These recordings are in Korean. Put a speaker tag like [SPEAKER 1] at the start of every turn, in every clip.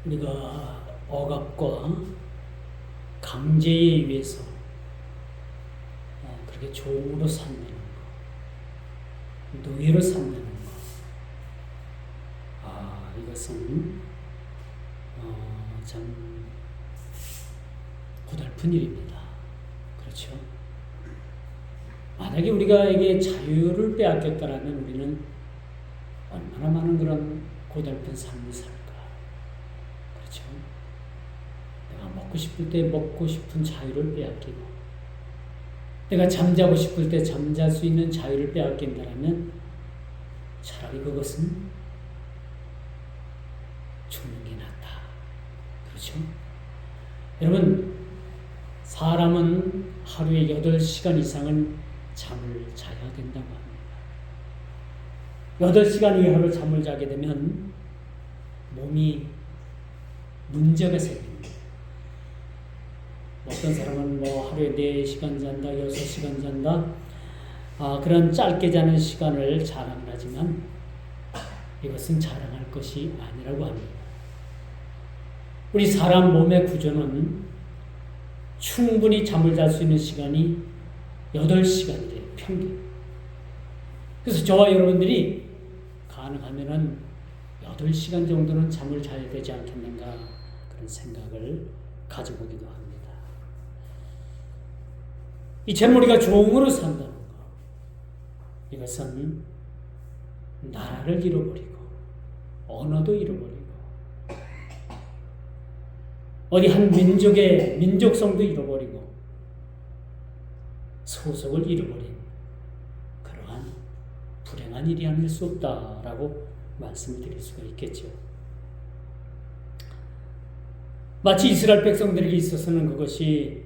[SPEAKER 1] 우리가 억압과 강제에 의해서 그렇게 종으로 산다는 거, 노예로 산다는 거, 이것은 참 고달픈 일입니다. 그렇죠? 만약에 우리가 이게 자유를 빼앗겼다라면 우리는 얼마나 많은 그런 고달픈 삶을 살까? 그렇죠? 내가 먹고 싶을 때 먹고 싶은 자유를 빼앗기고, 내가 잠자고 싶을 때 잠잘 수 있는 자유를 빼앗긴다면 차라리 그것은 죽는 게 낫다. 그렇죠? 여러분, 사람은 하루에 8시간 이상은 잠을 자야 된다고 합니다. 8시간 이하로 잠을 자게 되면 몸이 문제가 생깁니다. 어떤 사람은 하루에 4시간 잔다, 6시간 잔다, 그런 짧게 자는 시간을 자랑을 하지만 이것은 자랑할 것이 아니라고 합니다. 우리 사람 몸의 구조는 충분히 잠을 잘 수 있는 시간이 8시간이래요, 평균. 그래서 저와 여러분들이 가능하면은 8시간 정도는 잠을 자야 되지 않겠는가, 그런 생각을 가져보기도 합니다. 이처럼 우리가 종으로 산다는 것, 이것은 나라를 잃어버리고 언어도 잃어버리고 어디 한 민족의 민족성도 잃어버리고 소속을 잃어버린 그러한 불행한 일이 아닐 수 없다라고 말씀을 드릴 수가 있겠죠. 마치 이스라엘 백성들에게 있어서는 그것이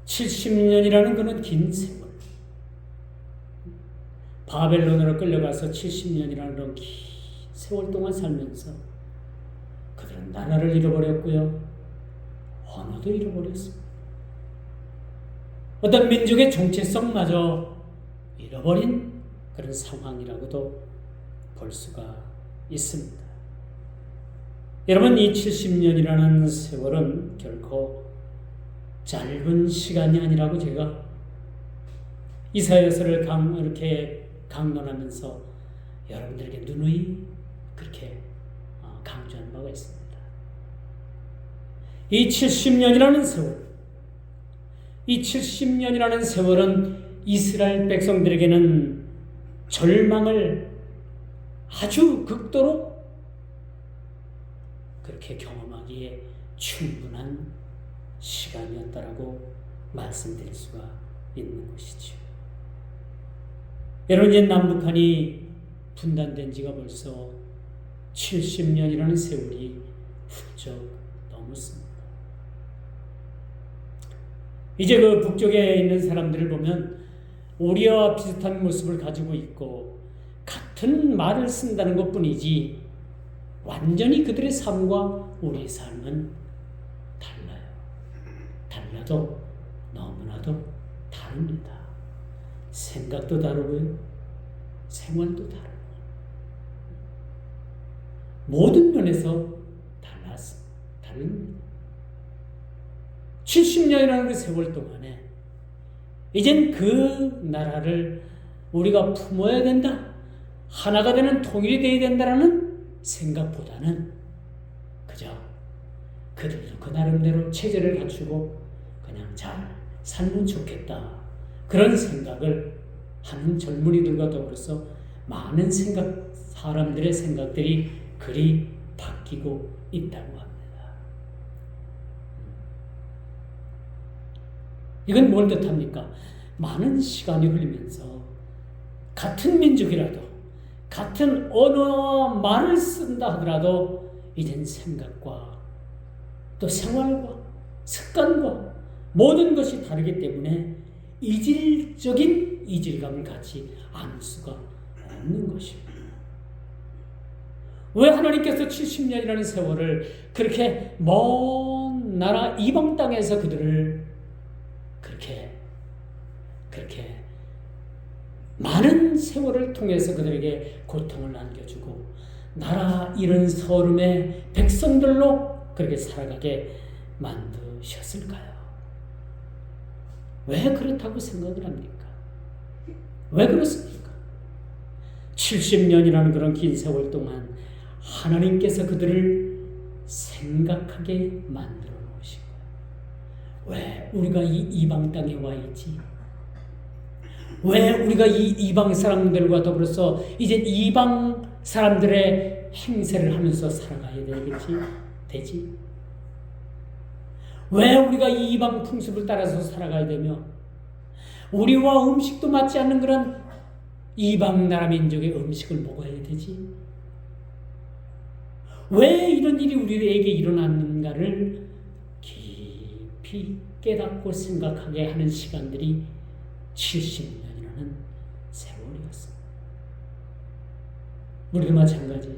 [SPEAKER 1] 70년이라는 그는 긴 세월, 바벨론으로 끌려가서 70년이라는 그런 긴 세월 동안 살면서 그들은 나라를 잃어버렸고요, 언어도 잃어버렸습니다. 어떤 민족의 정체성마저 잃어버린 그런 상황이라고도 볼 수가 있습니다. 여러분, 이 70년이라는 세월은 결코 짧은 시간이 아니라고 제가 이사야서를 이렇게 강론하면서 여러분들에게 누누이 그렇게 강조한 바가 있습니다. 이 70년이라는 세월, 이 70년이라는 세월은 이스라엘 백성들에게는 절망을 아주 극도로 그렇게 경험하기에 충분한 시간이었다라고 말씀드릴 수가 있는 것이죠. 여러분, 이제 남북한이 분단된 지가 벌써 70년이라는 세월이 훌쩍 넘었습니다. 이제 그 북쪽에 있는 사람들을 보면 우리와 비슷한 모습을 가지고 있고 같은 말을 쓴다는 것뿐이지 완전히 그들의 삶과 우리의 삶은 달라요. 달라도 너무나도 다릅니다. 생각도 다르고요, 생활도 다르고 모든 면에서 다릅니다. 70년이라는 그 세월 동안에 이젠 그 나라를 우리가 품어야 된다, 하나가 되는 통일이 되어야 된다라는 생각보다는 그저 그들도 그 나름대로 체제를 갖추고 그냥 잘 살면 좋겠다, 그런 생각을 하는 젊은이들과 더불어서 많은 사람들의 생각들이 그리 바뀌고 있다고 합니다. 이건 뭘 뜻합니까? 많은 시간이 흘리면서 같은 민족이라도 같은 언어와 말을 쓴다 하더라도 이젠 생각과 또 생활과 습관과 모든 것이 다르기 때문에 이질적인 이질감을 갖지 않을 수가 없는 것입니다. 왜 하나님께서 70년이라는 세월을 그렇게 먼 나라 이방 땅에서 그들을 그렇게 많은 세월을 통해서 그들에게 고통을 안겨주고 나라 잃은 서름의 백성들로 그렇게 살아가게 만드셨을까요? 왜 그렇다고 생각을 합니까? 왜 그렇습니까? 70년이라는 그런 긴 세월 동안 하나님께서 그들을 생각하게 만들어 놓으신 거예요. 왜 우리가 이 이방 땅에 와 있지? 왜 우리가 이 이방 사람들과 더불어서 이제 이방 사람들의 행세를 하면서 살아가야 되지? 왜 우리가 이 이방 풍습을 따라서 살아가야 되며 우리와 음식도 맞지 않는 그런 이방 나라 민족의 음식을 먹어야 되지? 왜 이런 일이 우리에게 일어났는가를 깊이 깨닫고 생각하게 하는 시간들이 70년이라는 세월이었습니다. 우리도 마찬가지예요.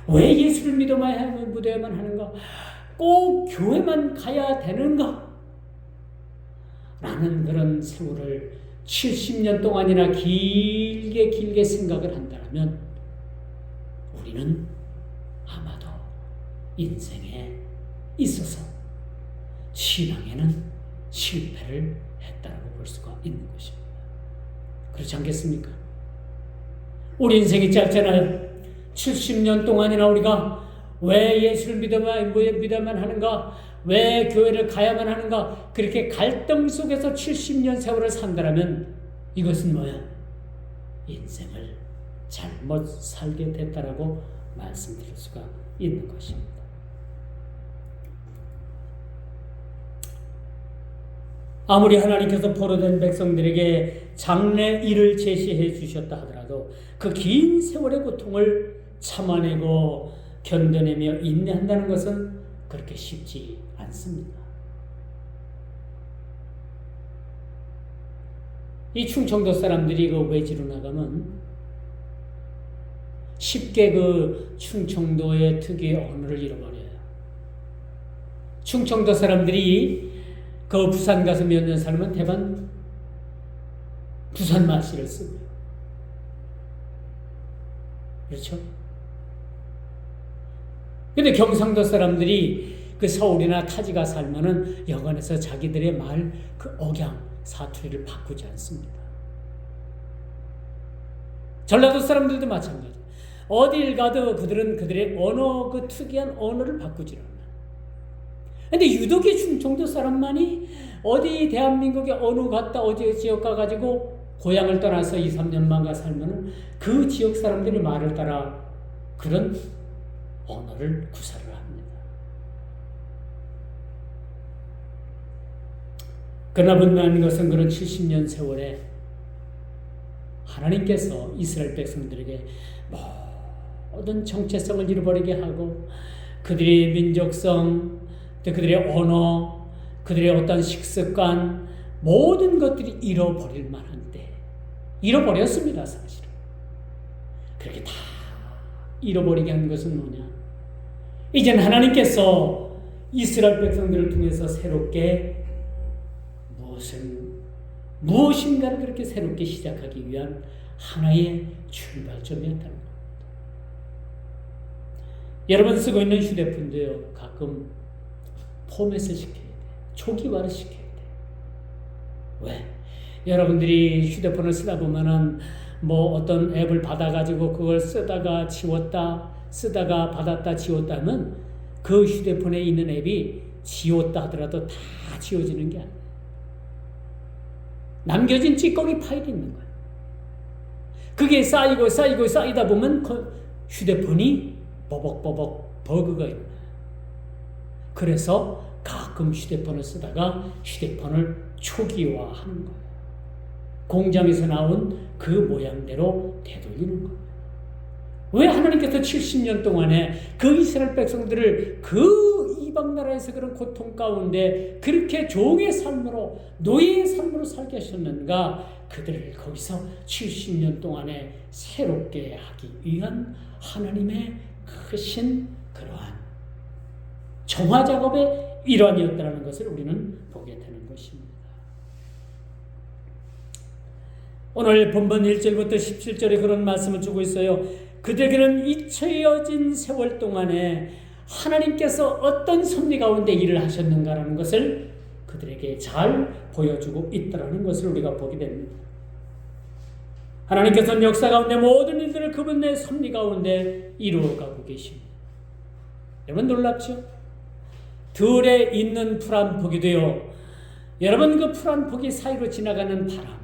[SPEAKER 1] 왜 예수를 믿어야만 하는가? 꼭 교회만 가야 되는가? 라는 그런 세월을 70년 동안이나 길게 생각을 한다면 우리는 아마도 인생에 있어서 신앙에는 실패를 했다고 볼 수가 있는 것입니다. 그렇지 않겠습니까? 우리 인생이 짧잖아요. 70년 동안이나 우리가 왜 예수를 믿어야만 하는가? 왜 교회를 가야만 하는가? 그렇게 갈등 속에서 70년 세월을 산다면 이것은 뭐야? 인생을 잘못 살게 됐다라고 말씀드릴 수가 있는 것입니다. 아무리 하나님께서 포로된 백성들에게 장래일을 제시해 주셨다 하더라도 그 긴 세월의 고통을 참아내고 견뎌내며 인내한다는 것은 그렇게 쉽지 않습니다. 이 충청도 사람들이 그 외지로 나가면 쉽게 그 충청도의 특유의 언어를 잃어버려요. 충청도 사람들이 그 부산 가서 몇 년 살면 대반 부산 말씨를 쓰고요. 그렇죠? 근데 경상도 사람들이 그 서울이나 타지가 살면은 여관에서 자기들의 말 그 억양, 사투리를 바꾸지 않습니다. 전라도 사람들도 마찬가지. 어딜 가도 그들은 그들의 언어, 그 특이한 언어를 바꾸지 않아요. 근데 유독이 충청도 사람만이 어디 대한민국의 어느 갔다 어디 지역 가가지고 고향을 떠나서 2, 3년만 가 살면은 그 지역 사람들의 말을 따라 그런 언어를 구사를 합니다. 그러나 분명한 것은 그런 70년 세월에 하나님께서 이스라엘 백성들에게 모든 정체성을 잃어버리게 하고 그들의 민족성, 그들의 언어, 그들의 어떤 식습관 모든 것들이 잃어버릴 만한데 잃어버렸습니다. 사실은. 그렇게 다 잃어버리게 한 것은 뭐냐? 이제는 하나님께서 이스라엘 백성들을 통해서 새롭게 무엇인가를 그렇게 새롭게 시작하기 위한 하나의 출발점이었다는 겁니다. 여러분 쓰고 있는 휴대폰도요, 가끔 포맷을 시켜야 돼. 초기화를 시켜야 돼. 왜? 여러분들이 휴대폰을 쓰다 보면은 뭐 어떤 앱을 받아가지고 그걸 쓰다가 지웠다, 쓰다가 받았다 지웠다 하면 그 휴대폰에 있는 앱이 지웠다 하더라도 다 지워지는 게 아니에요. 남겨진 찌꺼기 파일이 있는 거예요. 그게 쌓이다 보면 그 휴대폰이 버벅 버그가 일어나요. 그래서 가끔 휴대폰을 쓰다가 휴대폰을 초기화하는 거예요. 공장에서 나온 그 모양대로 되돌리는 거예요. 왜 하나님께서 70년 동안에 그 이스라엘 백성들을 그 이방 나라에서 그런 고통 가운데 그렇게 종의 삶으로 노예의 삶으로 살게 하셨는가? 그들을 거기서 70년 동안에 새롭게 하기 위한 하나님의 크신 그러한 정화 작업의 일환이었다는 것을 우리는 보게 되는 것입니다. 오늘 본문 1절부터 17절에 그런 말씀을 주고 있어요. 그들에게는 잊혀진 세월 동안에 하나님께서 어떤 섭리 가운데 일을 하셨는가라는 것을 그들에게 잘 보여주고 있다는 것을 우리가 보게 됩니다. 하나님께서는 역사 가운데 모든 일들을 그분의 섭리 가운데 이루어가고 계십니다. 여러분 놀랍죠? 들에 있는 풀 한 포기 되어 여러분 그 풀 한 포기 사이로 지나가는 바람,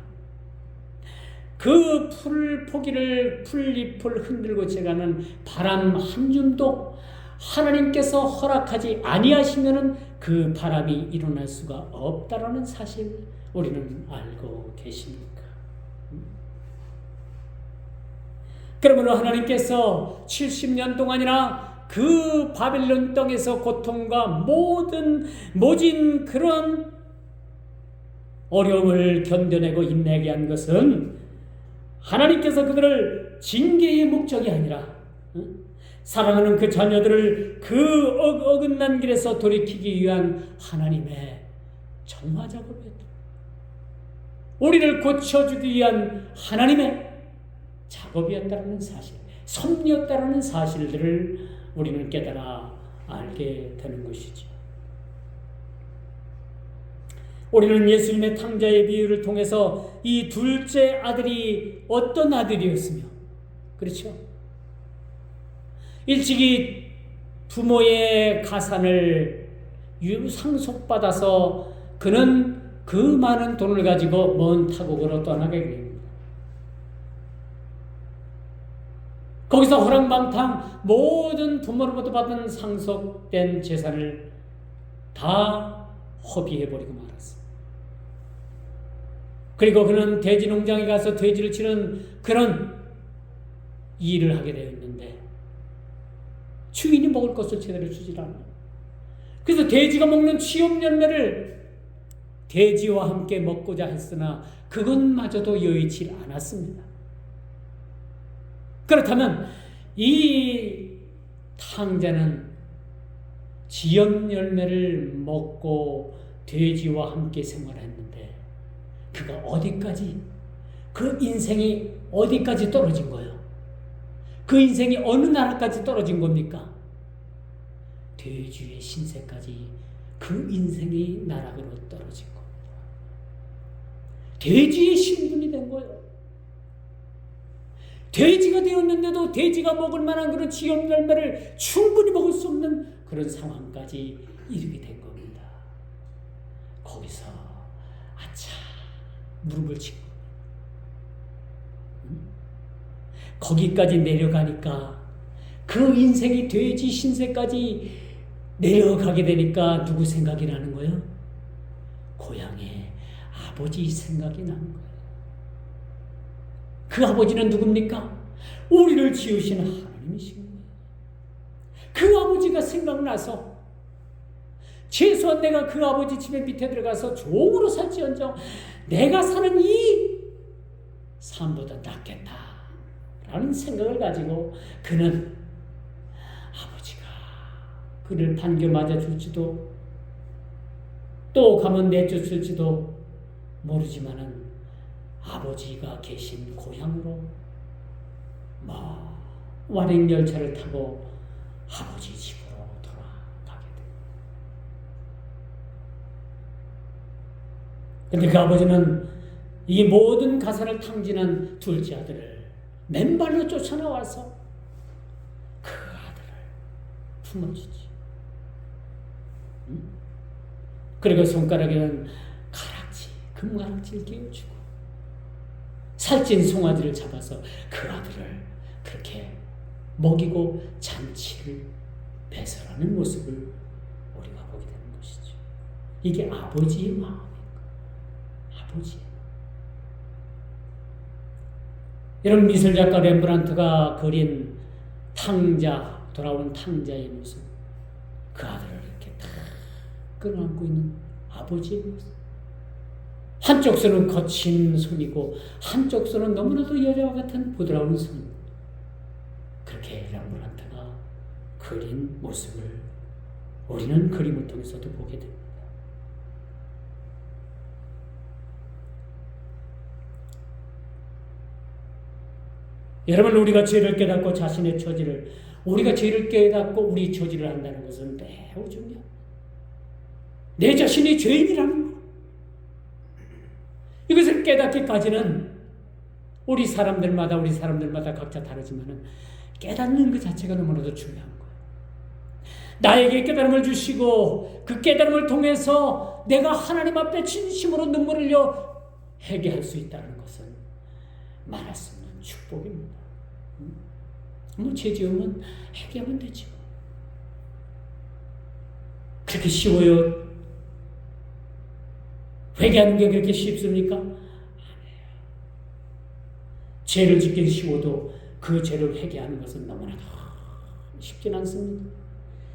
[SPEAKER 1] 그 풀 포기를 풀잎을 흔들고 지나가는 바람 한 줌도 하나님께서 허락하지 아니하시면은 그 바람이 일어날 수가 없다라는 사실 우리는 알고 계십니까? 그러므로 하나님께서 70년 동안이나 그 바벨론 땅에서 고통과 모진 그런 어려움을 견뎌내고 인내하게 한 것은 하나님께서 그들을 징계의 목적이 아니라 사랑하는 그 자녀들을 그 어긋난 길에서 돌이키기 위한 하나님의 정화 작업이었다. 우리를 고쳐주기 위한 하나님의 작업이었다는 사실, 섭리였다는 사실들을 우리는 깨달아 알게 되는 것이죠. 우리는 예수님의 탕자의 비유를 통해서 이 둘째 아들이 어떤 아들이었으며, 그렇죠? 일찍이 부모의 가산을 상속받아서 그는 그 많은 돈을 가지고 먼 타국으로 떠나게 됩니다. 거기서 호랑방탕 모든 부모로부터 받은 상속된 재산을 다 허비해버리고 말았어요. 그리고 그는 돼지 농장에 가서 돼지를 치는 그런 일을 하게 되었는데 주인이 먹을 것을 제대로 주질 않아요. 그래서 돼지가 먹는 취업 열매를 돼지와 함께 먹고자 했으나 그것마저도 여의치 않았습니다. 그렇다면 이 탕자는 지역 열매를 먹고 돼지와 함께 생활했는데 그가 어디까지, 그 인생이 어디까지 떨어진 거예요? 그 인생이 어느 나라까지 떨어진 겁니까? 돼지의 신세까지 그 인생이 나락으로 떨어진 겁니다. 돼지의 신분이 된 거예요. 돼지가 되었는데도 돼지가 먹을 만한 그런 지역 열매를 충분히 먹을 수 없는 그런 상황까지 이르게 된 겁니다. 거기서 아차 무릎을 친 겁니다. 거기까지 내려가니까 그 인생이 돼지 신세까지 내려가게 되니까 누구 생각이 나는 거예요? 고향의 아버지 생각이 나는 거예요. 그 아버지는 누굽니까? 우리를 지으신 하나님이신 거예요. 그 아버지가 생각나서 최소한 내가 그 아버지 집에 밑에 들어가서 종으로 살지언정 내가 사는 이 삶보다 낫겠다 라는 생각을 가지고 그는 아버지가 그를 반겨 맞아줄지도 또 가면 내쫓을지도 모르지만은 아버지가 계신 고향으로 완행열차를 타고 아버지 집으로 돌아가게 됩니다. 그런데 그 아버지는 이 모든 가산을 탕진한 둘째 아들을 맨발로 쫓아나와서 그 아들을 품어주지. 그리고 손가락에는 가락지, 금가락지를 끼워주고 살찐 송아지를 잡아서 그 아들을 그렇게 먹이고 잔치를 배설하는 모습을 우리가 보게 되는 것이죠. 이게 아버지의 마음입니다. 아버지. 이런 미술작가 렘브란트가 그린 탕자, 돌아오는 탕자의 모습, 그 아들을 이렇게 다 끌어안고 있는 아버지의 모습. 한쪽 손은 거친 손이고 한쪽 손은 너무나도 여자와 같은 부드러운 손. 그렇게 렘브란트가 그린 모습을 우리는 그림을 통해서도 보게 됩니다. 여러분, 우리가 죄를 깨닫고 자신의 처지를, 우리가 죄를 깨닫고 우리 처지를 한다는 것은 매우 중요합니다. 내 자신이 죄인이라는 것. 이것을 깨닫기까지는 우리 사람들마다 각자 다르지만은 깨닫는 그 자체가 너무나도 중요한 거예요. 나에게 깨달음을 주시고 그 깨달음을 통해서 내가 하나님 앞에 진심으로 눈물을 흘려 회개할 수 있다는 것은 말할 수 없는 축복입니다. 죄 지으면 회개하면 되죠. 그렇게 쉬워요? 회개하는 게 그렇게 쉽습니까? 아니에요. 죄를 짓긴 쉬워도 그 죄를 회개하는 것은 너무나도 쉽진 않습니다.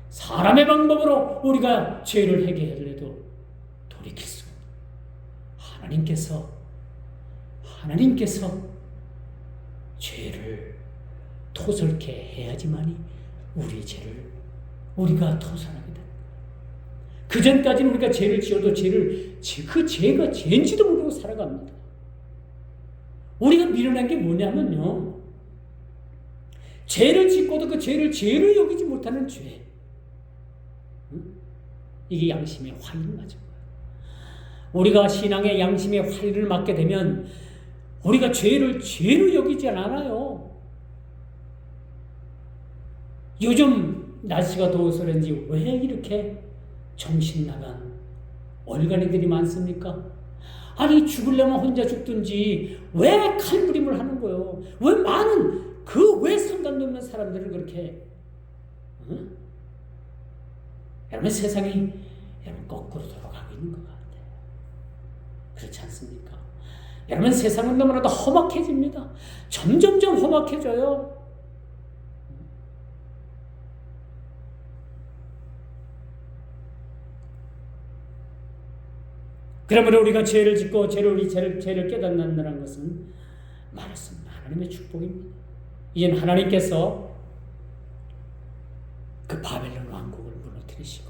[SPEAKER 1] 사람의 방법으로 우리가 죄를 회개하려도 돌이킬 수가 없어요. 하나님께서 죄를 토설케 해야지만이 우리의 죄를 우리가 토설하게 됩니다. 그 전까지는 우리가 죄를 지어도 그 죄가 죄인지도 모르고 살아갑니다. 우리가 미련한 게 뭐냐면요, 죄를 짓고도 그 죄를 죄로 여기지 못하는 죄. 이게 양심의 화를 맞은 거예요. 우리가 신앙의 양심의 화를 맞게 되면 우리가 죄를 죄로 여기지 않아요. 요즘 날씨가 더워서 그런지 왜 이렇게 정신 나간 얼간이들이 많습니까? 아니, 죽으려면 혼자 죽든지 왜 칼부림을 하는 거예요? 왜 많은 왜 상관도 없는 사람들을 그렇게, 여러분, 세상이 여러분 거꾸로 돌아가고 있는 것 같아요. 그렇지 않습니까? 여러분, 세상은 너무나도 험악해집니다. 점점점 험악해져요. 그러므로 우리가 죄를 짓고 죄를 깨닫는다는 것은 말했습니다. 하나님의 축복입니다. 이젠 하나님께서 그 바벨론 왕국을 무너뜨리시고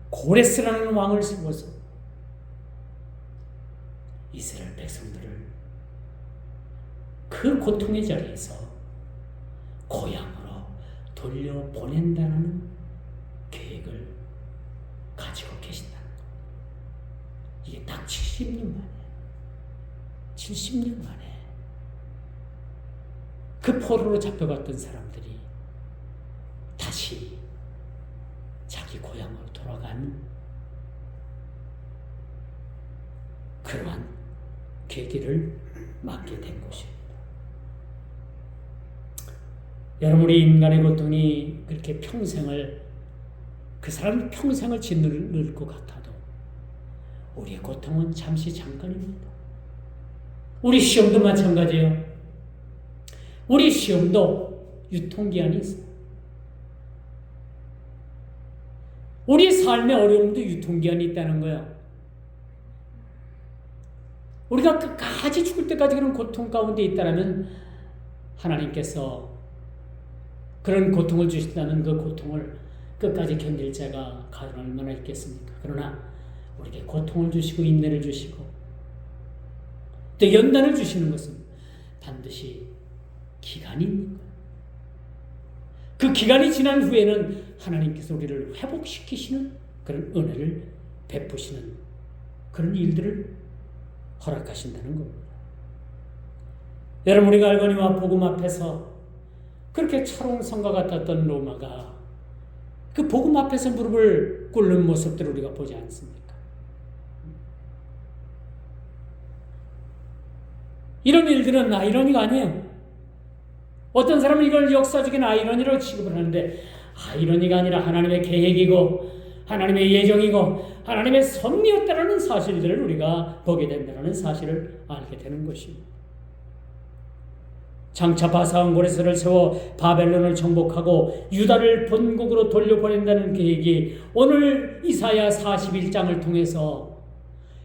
[SPEAKER 1] 고레스라는 왕을 세워서 이스라엘 백성들을 그 고통의 자리에서 고향으로 돌려보낸다는 계획을 가지고 계신다는 것. 이게 딱 70년 만에 그 포로로 잡혀갔던 사람들이 다시 자기 고향으로 돌아가는 그러한 계기를 맞게 된 것입니다. 여러분, 우리 인간의 고통이 그렇게 그 사람 평생을 짓누를 것 같아도 우리의 고통은 잠시 잠깐입니다. 우리 시험도 마찬가지예요. 우리 시험도 유통기한이 있어요. 우리 삶의 어려움도 유통기한이 있다는 거예요. 우리가 끝까지 죽을 때까지 그런 고통 가운데 있다면 하나님께서 그런 고통을 주신다는 그 고통을 끝까지 견딜 자가 과연 얼마나 있겠습니까? 그러나 우리에게 고통을 주시고 인내를 주시고 또 연단을 주시는 것은 반드시 기간이 있는 거예요. 그 기간이 지난 후에는 하나님께서 우리를 회복시키시는 그런 은혜를 베푸시는 그런 일들을 허락하신다는 겁니다. 여러분, 우리가 알거니와 복음 앞에서 그렇게 차롱성과 같았던 로마가 그 복음 앞에서 무릎을 꿇는 모습들을 우리가 보지 않습니까? 이런 일들은 아이러니가 아니에요. 어떤 사람은 이걸 역사적인 아이러니로 취급을 하는데 아이러니가 아니라 하나님의 계획이고 하나님의 예정이고 하나님의 섭리였다라는 사실들을 우리가 보게 된다는 사실을 알게 되는 것입니다. 장차 바사온 고레스를 세워 바벨론을 정복하고 유다를 본국으로 돌려보낸다는 계획이 오늘 이사야 41장을 통해서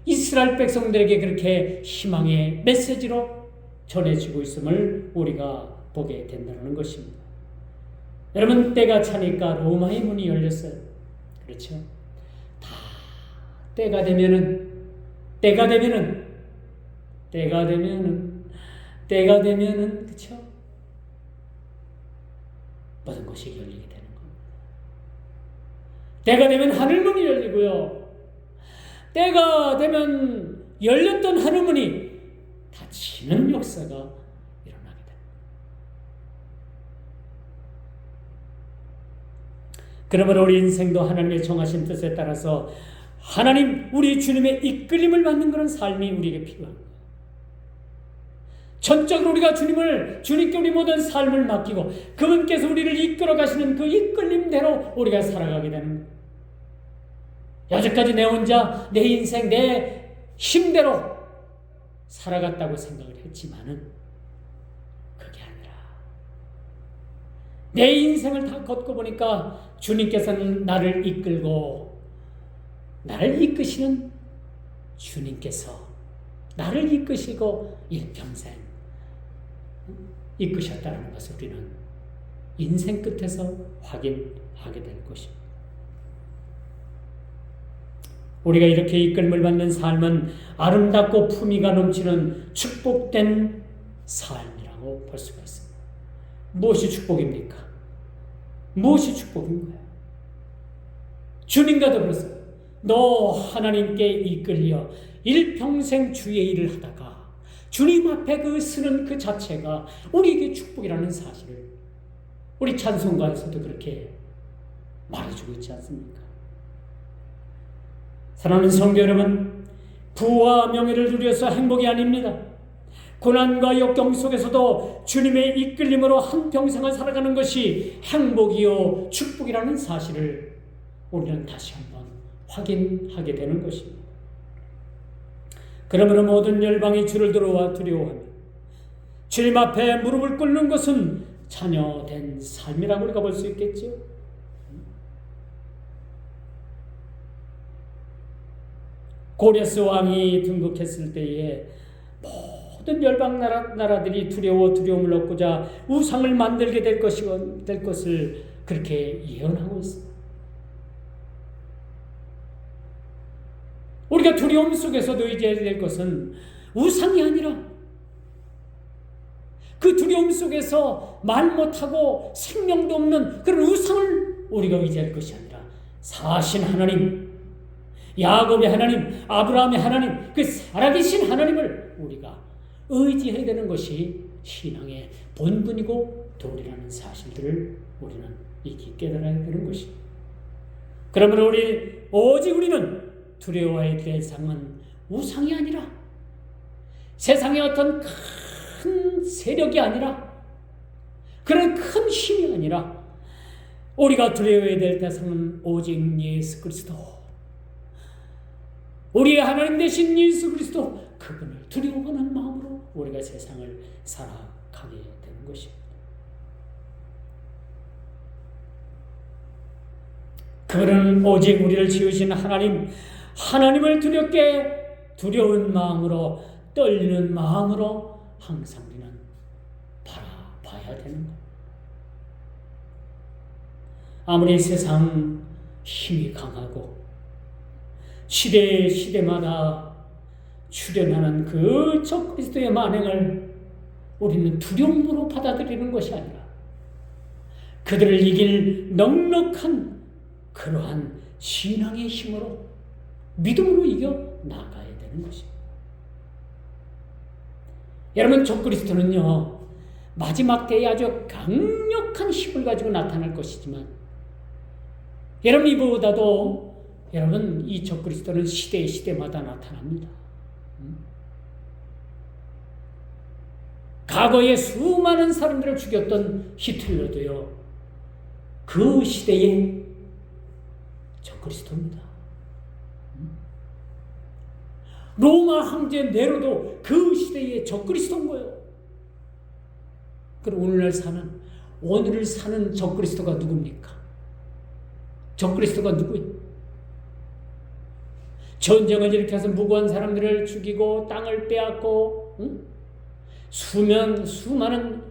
[SPEAKER 1] 이스라엘 백성들에게 그렇게 희망의 메시지로 전해지고 있음을 우리가 보게 된다는 것입니다. 여러분, 때가 차니까 로마의 문이 열렸어요. 그렇죠? 다 때가 되면은 때가 되면은, 그쵸? 모든 것이 열리게 되는 겁니다. 때가 되면 하늘문이 열리고요. 때가 되면 열렸던 하늘문이 닫히는 역사가 일어나게 됩니다. 그러므로 우리 인생도 하나님의 정하신 뜻에 따라서 하나님, 우리 주님의 이끌림을 받는 그런 삶이 우리에게 필요합니다. 전적으로 우리가 주님께 우리 모든 삶을 맡기고 그분께서 우리를 이끌어 가시는 그 이끌림대로 우리가 살아가게 되는 거예요. 여태까지 내 혼자 내 인생 내 힘대로 살아갔다고 생각을 했지만은 그게 아니라 내 인생을 다 걷고 보니까 주님께서는 나를 이끌고 나를 이끄시는 주님께서 나를 이끄시고 일평생 이끄셨다는 것을 우리는 인생 끝에서 확인하게 될 것입니다. 우리가 이렇게 이끌림을 받는 삶은 아름답고 품위가 넘치는 축복된 삶이라고 볼 수가 있습니다. 무엇이 축복입니까? 무엇이 축복인 거예요? 주님과 더불어서 너 하나님께 이끌려 일평생 주의 일을 하다가 주님 앞에 그 쓰는 그 자체가 우리에게 축복이라는 사실을 우리 찬송가에서도 그렇게 말해주고 있지 않습니까? 사랑하는 성도 여러분, 부와 명예를 누려서 행복이 아닙니다. 고난과 역경 속에서도 주님의 이끌림으로 한평생을 살아가는 것이 행복이요 축복이라는 사실을 우리는 다시 한번 확인하게 되는 것입니다. 그러므로 모든 열방이 주를 들어와 두려워하며 주님 앞에 무릎을 꿇는 것은 자녀된 삶이라고 우리가 볼 수 있겠죠. 고레스 왕이 등극했을 때에 모든 열방 나라들이 두려움을 얻고자 우상을 만들게 될 것을 그렇게 예언하고 있습니다. 우리가 두려움 속에서도 의지해야 될 것은 우상이 아니라 그 두려움 속에서 말 못하고 생명도 없는 그런 우상을 우리가 의지할 것이 아니라 사신 하나님, 야곱의 하나님, 아브라함의 하나님, 그 살아계신 하나님을 우리가 의지해야 되는 것이 신앙의 본분이고 도리라는 사실들을 우리는 익히 깨달아야 되는 것입니다. 그러므로 오직 우리는 두려워의 대상은 우상이 아니라 세상의 어떤 큰 세력이 아니라 그런 큰 힘이 아니라 우리가 두려워해야 될 대상은 오직 예수 그리스도, 우리의 하나님 되신 예수 그리스도, 그분을 두려워하는 마음으로 우리가 세상을 살아가게 되는 것입니다. 그분은 오직 우리를 지으신 하나님을 두려운 마음으로, 떨리는 마음으로 항상 우리는 바라봐야 되는 것. 아무리 세상 힘이 강하고 시대마다 출현하는 그 적그리스도의 만행을 우리는 두려움으로 받아들이는 것이 아니라 그들을 이길 넉넉한 그러한 신앙의 힘으로, 믿음으로 이겨 나가야 되는 것입니다. 여러분, 적그리스도는요, 마지막 때에 아주 강력한 힘을 가지고 나타날 것이지만, 여러분, 이보다도 여러분, 이 적그리스도는 시대마다 나타납니다. 과거에 수많은 사람들을 죽였던 히틀러도요, 그 시대의 적그리스도입니다. 로마 황제 네로도 그 시대의 적그리스도인 거예요. 그럼 오늘을 사는 적그리스도가 누굽니까? 적그리스도가 누구예요? 전쟁을 일으켜서 무고한 사람들을 죽이고 땅을 빼앗고 수많은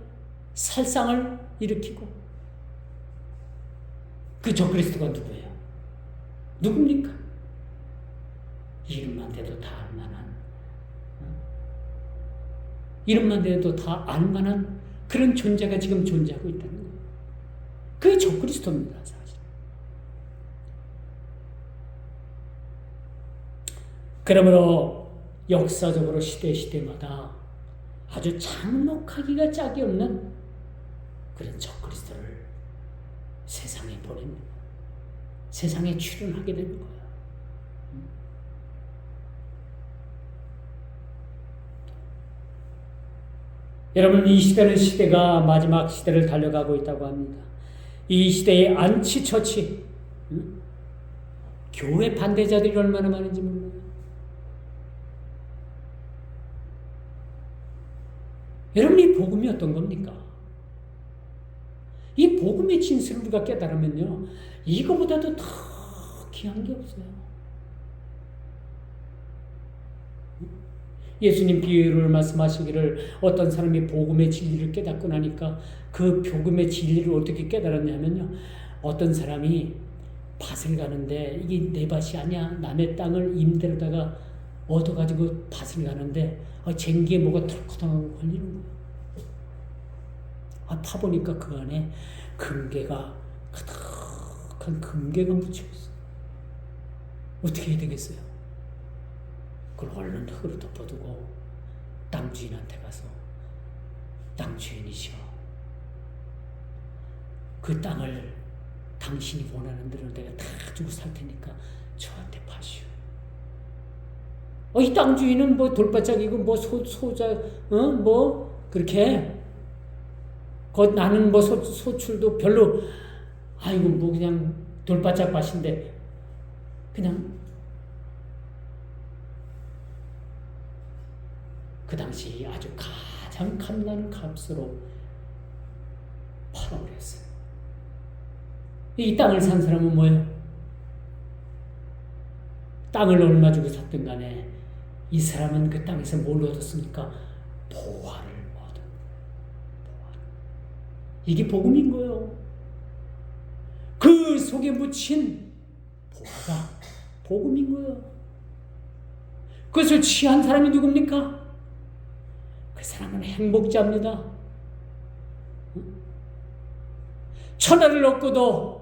[SPEAKER 1] 살상을 일으키고, 그 적그리스도가 누구예요? 누굽니까? 이름만 대도 다 알만한 이름만 대도 다 알만한 그런 존재가 지금 존재하고 있다는 거예요. 그게 적그리스도입니다, 사실. 그러므로 역사적으로 시대마다 아주 장록하기가 짝이 없는 그런 적그리스도를 세상에 보냅니다. 세상에 출현하게 되는 거예요. 여러분, 이 시대는 시대가 마지막 시대를 달려가고 있다고 합니다. 이 시대의 안치처치, 교회 반대자들이 얼마나 많은지 몰라요. 여러분, 이 복음이 어떤 겁니까? 이 복음의 진실을 우리가 깨달으면요, 이거보다도 더 귀한 게 없어요. 예수님 비유를 말씀하시기를 어떤 사람이 복음의 진리를 깨닫고 나니까 그 복음의 진리를 어떻게 깨달았냐면요, 어떤 사람이 밭을 가는데 이게 내 밭이 아니야, 남의 땅을 임대로다가 얻어가지고 밭을 가는데 쟁기에 뭐가 털커덩하고 걸리는 거예요. 파보니까 그 안에 금괴가 가득한 금괴가 묻혀있어요. 어떻게 해야 되겠어요? 그걸 얼른 흙으로 덮어두고 땅 주인한테 가서, 땅 주인이시여, 그 땅을 당신이 원하는 대로 내가 다 주고 살 테니까 저한테 파시오. 이 땅 주인은 뭐 돌바짝이고 뭐 소자, 뭐 그렇게 나는 뭐 소출도 별로, 아이고 뭐 그냥 돌바짝 밭인데 그냥 그 당시 아주 가장 값나는 값으로 팔아버렸어요. 이 땅을 산 사람은 뭐예요? 땅을 얼마 주고 샀든 간에 이 사람은 그 땅에서 뭘 얻었습니까? 보화를 얻은. 보화. 이게 복음인 거예요. 그 속에 묻힌 보화가 복음인 거예요. 그것을 취한 사람이 누굽니까? 그 사람은 행복자입니다. 천하를 얻고도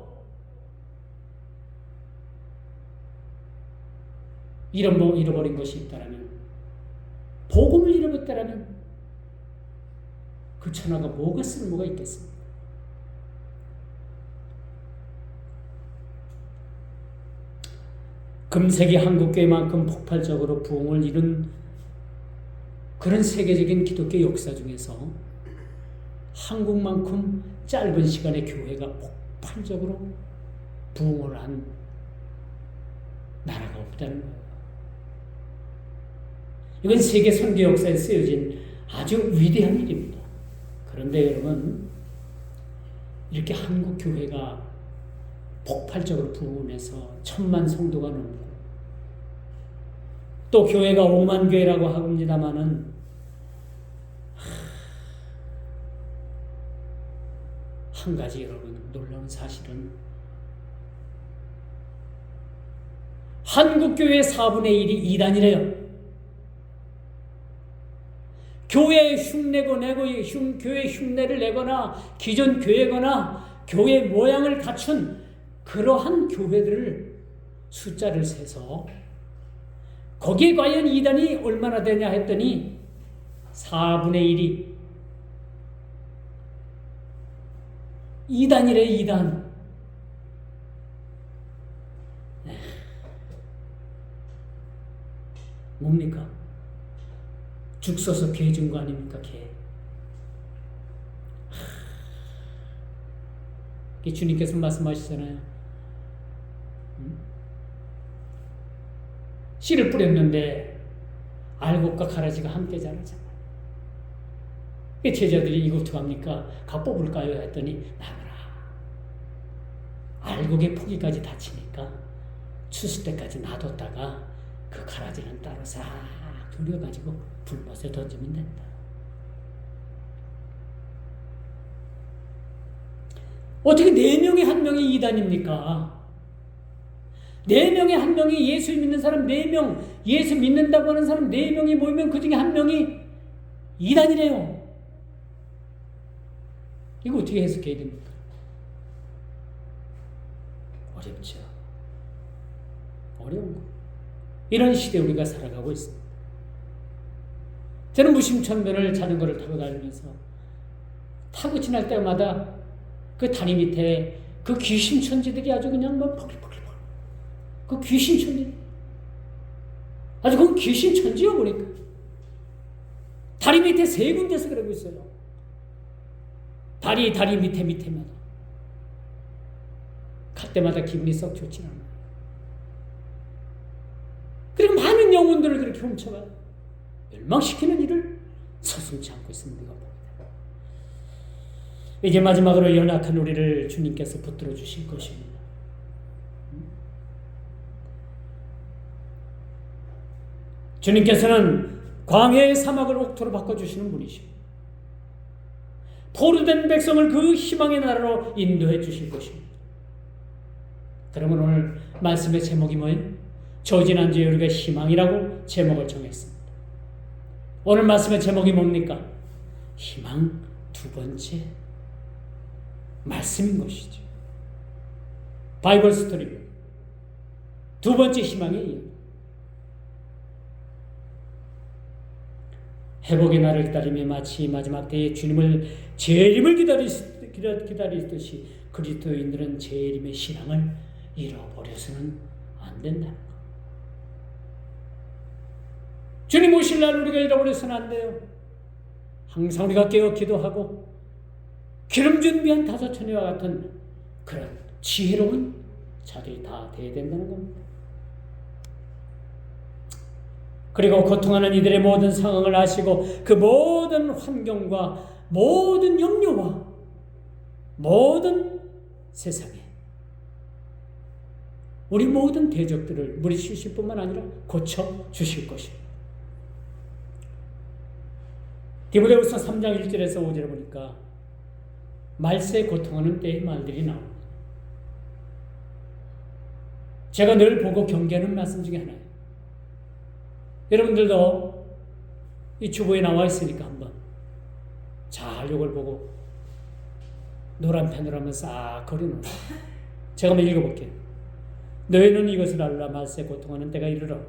[SPEAKER 1] 잃어버린 것이 있다라면, 복음을 잃어버렸다라면 그 천하가 뭐가 쓸모가 있겠습니까? 금세기 한국교회만큼 폭발적으로 부흥을 이룬 그런 세계적인 기독교 역사 중에서 한국만큼 짧은 시간에 교회가 폭발적으로 부흥을 한 나라가 없다는 거예요. 이건 세계 선교 역사에 쓰여진 아주 위대한 일입니다. 그런데 여러분, 이렇게 한국 교회가 폭발적으로 부흥해서 1000만 성도가 넘고, 또 교회가 5만 교회라고 합니다마는 한 가지 여러분 놀라운 사실은 한국 교회 4분의 1이 이단이래요. 교회 교회 흉내를 내거나 기존 교회거나 교회 모양을 갖춘 그러한 교회들을 숫자를 세서 거기에 과연 이단이 얼마나 되냐 했더니 4분의 1이 이단이래, 이단. 뭡니까? 죽 써서 개 준 거 아닙니까? 개. 주님께서 말씀하시잖아요. 씨를 뿌렸는데 알곡과 가라지가 함께 자라잖아요. 제자들이 이거 어떡합니까? 각 뽑을까요? 했더니 나가라. 알곡의 포기까지 다치니까 추수 때까지 놔뒀다가 그 가라지는 따로 싹 돌려가지고 불못에 던지면 된다. 어떻게 4명의 1명이 이단입니까? 4명의 1명이 예수 믿는 사람 4명, 예수 믿는다고 하는 사람 4명이 모이면 그 중에 1명이 이단이래요. 이거 어떻게 해석해야 됩니까? 어렵죠. 어려운 거. 이런 시대에 우리가 살아가고 있습니다. 저는 무심천면을 자전거를 타고 다니면서 타고 지날 때마다 그 다리 밑에 그 귀신천지들이 아주 그냥 뭐 퍽퍽퍽. 그 귀신천지. 아주 그건 귀신천지요, 보니까. 다리 밑에 3군데서 그러고 있어요. 다리 밑에마다. 갈 때마다 기분이 썩 좋지 않아요. 그리고 많은 영혼들을 그렇게 훔쳐가 멸망시키는 일을 서슴지 않고 있습니다. 이제 마지막으로 연약한 우리를 주님께서 붙들어 주실 것입니다. 주님께서는 광야의 사막을 옥토로 바꿔주시는 분이시고 포로된 백성을 그 희망의 나라로 인도해 주실 것입니다. 그러면 오늘 말씀의 제목이 뭐예요? 저지난주에 우리가 희망이라고 제목을 정했습니다. 오늘 말씀의 제목이 뭡니까? 희망 두 번째 말씀인 것이죠. 바이블 스토리입니다. 두 번째 희망의 이야기. 회복의 날을 기다리며 마치 마지막 때에 주님을 재림을 기다리듯이 그리스도인들은 재림의 신앙을 잃어버려서는 안 된다는 것. 주님 오실 날 우리가 잃어버려서는 안 돼요. 항상 우리가 깨어 기도하고 기름 준비한 5처녀와 같은 그런 지혜로운 자들이 다 돼야 된다는 겁니다. 그리고 고통하는 이들의 모든 상황을 아시고 그 모든 환경과 모든 염려와 모든 세상에 우리 모든 대적들을 물리치실 뿐만 아니라 고쳐주실 것입니다. 디모데후서 3장 1절에서 5절에 보니까 말세에 고통하는 때의 말들이 나옵니다. 제가 늘 보고 경계하는 말씀 중에 하나예요. 여러분들도 이 주보에 나와 있으니까 한번 잘 이걸 보고 노란 펜으로 한번 싹 그려놓으세요. 제가 한번 읽어볼게요. 너희는 이것을 알라. 말세 고통하는 때가 이르러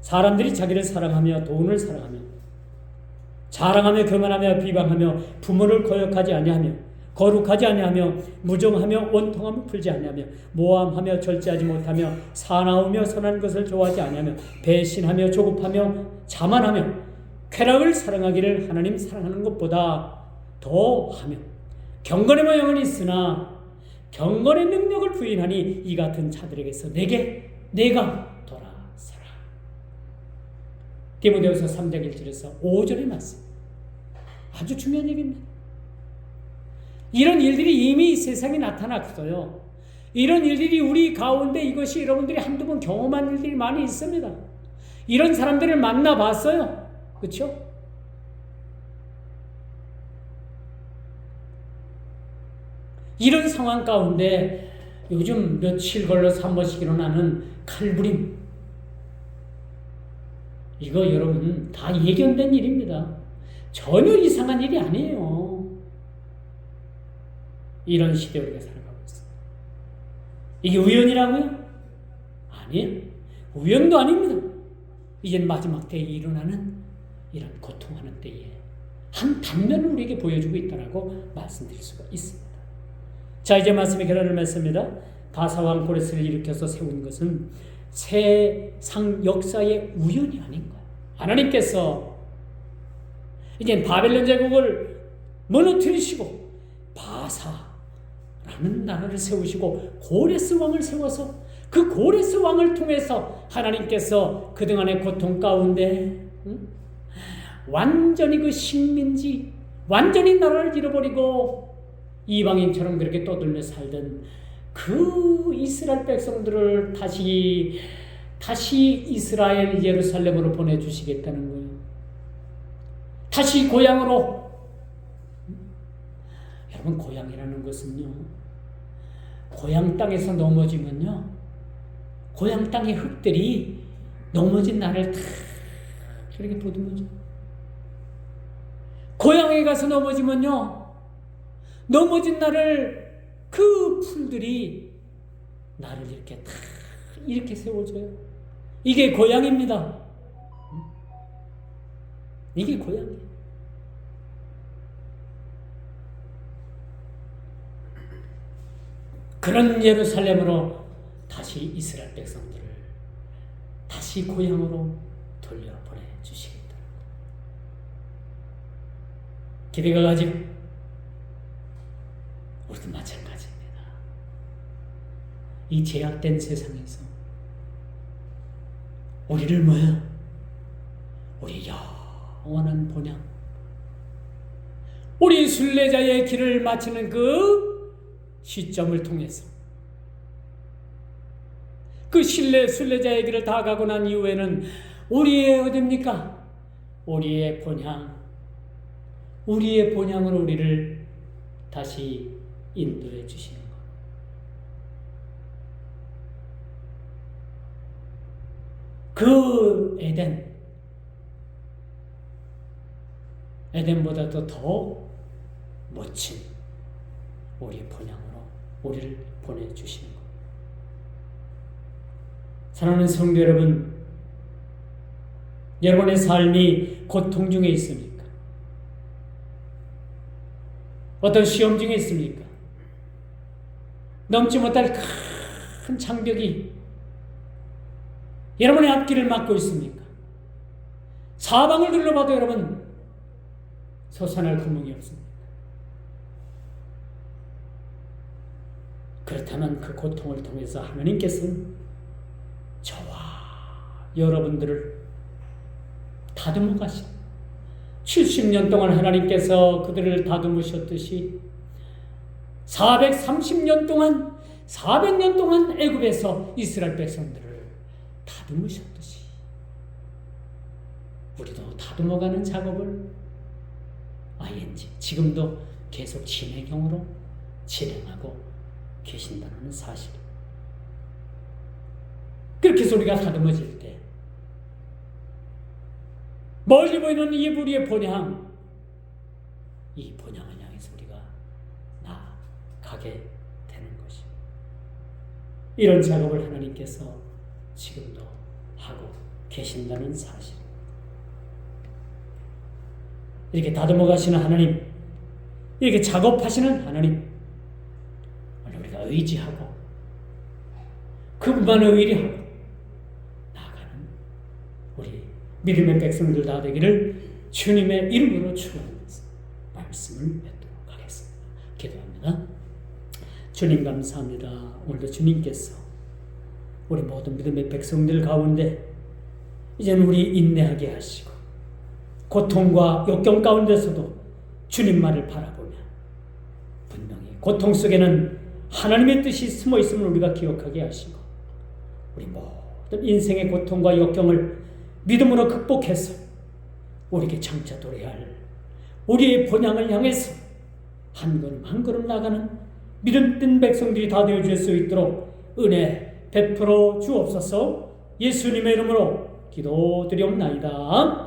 [SPEAKER 1] 사람들이 자기를 사랑하며 돈을 사랑하며 자랑하며 교만하며 비방하며 부모를 거역하지 아니하며 거룩하지 아니하며 무정하며 원통함을 풀지 아니하며 모함하며 절제하지 못하며 사나우며 선한 것을 좋아하지 아니하며 배신하며 조급하며 자만하며 쾌락을 사랑하기를 하나님 사랑하는 것보다 더하며 경건의 모양은 있으나 경건의 능력을 부인하니 이 같은 자들에게서 내가 돌아서라. 디모데후서 3장 1절에서 5절의 말씀. 아주 중요한 얘기입니다. 이런 일들이 이미 세상에 나타났어요. 이런 일들이 우리 가운데 이것이 여러분들이 한두 번 경험한 일들이 많이 있습니다. 이런 사람들을 만나봤어요. 그렇죠? 이런 상황 가운데 요즘 며칠 걸러서 한 번씩 일어나는 칼부림, 이거 여러분 다 예견된 일입니다. 전혀 이상한 일이 아니에요. 이런 시대에 우리가 살아가고 있습니다. 이게 우연이라고요? 아니에요. 우연도 아닙니다. 이젠 마지막 때에 일어나는 이런 고통하는 때에 한 단면을 우리에게 보여주고 있다고 말씀드릴 수가 있습니다. 자, 이제 말씀의 결론을 맺습니다. 바사왕 고레스를 일으켜서 세운 것은 세상 역사의 우연이 아닌 거예요. 하나님께서 이제 바벨론 제국을 무너뜨리시고 바사라는 나라를 세우시고 고레스 왕을 세워서 그 고레스 왕을 통해서 하나님께서 그동안의 고통 가운데 완전히 그 식민지, 완전히 나라를 잃어버리고 이방인처럼 그렇게 떠들며 살던 그 이스라엘 백성들을 다시 이스라엘 예루살렘으로 보내주시겠다는 거예요. 다시 고향으로. 여러분, 고향이라는 것은요, 고향 땅에서 넘어지면요, 고향 땅의 흙들이 넘어진 나를 다 이렇게 보듬어줘. 고향에 가서 넘어지면요, 넘어진 나를 그 풀들이 나를 이렇게 다 이렇게 세워줘요. 이게 고향입니다. 이게 고향이에요. 그런 예루살렘으로 다시 이스라엘 백성들을 다시 고향으로 돌려보내 주시겠다. 기대가 가죠. 우리도 마찬가지입니다. 이 제약된 세상에서 우리를 뭐야? 우리 영원한 본향, 우리 순례자의 길을 마치는 그 시점을 통해서, 그 순례자의 길을 다 가고 난 이후에는 우리의 어디입니까? 우리의 본향, 우리의 본향으로 우리를 다시 인도해 주시는 것. 그 에덴보다도 더 멋진 우리 본향으로 우리를 보내주시는 것. 사랑하는 성도 여러분, 여러분의 삶이 고통 중에 있습니까? 어떤 시험 중에 있습니까? 넘지 못할 큰 장벽이 여러분의 앞길을 막고 있습니까? 사방을 둘러봐도 여러분 솟아날 구멍이 없습니다. 그렇다면 그 고통을 통해서 하나님께서는 저와 여러분들을 다듬어 가시고 70년 동안 하나님께서 그들을 다듬으셨듯이 430년 동안 400년 동안 애굽에서 이스라엘 백성들을 다듬으셨듯이 우리도 다듬어가는 작업을 지금도 계속 진행형으로 진행하고 계신다는 사실. 그렇게 해서 우리가 다듬어질 때 멀리 보이는 이 우리의 본향, 이 본향을 향해서 우리가 나아가게 되는 것이, 이런 작업을 하나님께서 지금도 하고 계신다는 사실. 이렇게 다듬어 가시는 하나님, 이렇게 작업하시는 하나님, 오늘 우리가 의지하고 그분만을 의뢰하고 나아가는 우리 믿음의 백성들 다 되기를 주님의 이름으로 축원하면서 말씀을 맺도록 하겠습니다. 기도합니다. 주님 감사합니다. 오늘도 주님께서 우리 모든 믿음의 백성들 가운데 이제는 우리 인내하게 하시고 고통과 역경 가운데서도 주님만을 바라보며 분명히 고통 속에는 하나님의 뜻이 숨어 있음을 우리가 기억하게 하시고 우리 모든 인생의 고통과 역경을 믿음으로 극복해서 우리에게 장차 도래야 할 우리의 본향을 향해서 한 걸음 한 걸음 나가는 믿음된 백성들이 다 되어 줄 수 있도록 은혜 베풀어 주옵소서. 예수님의 이름으로 기도드리옵나이다.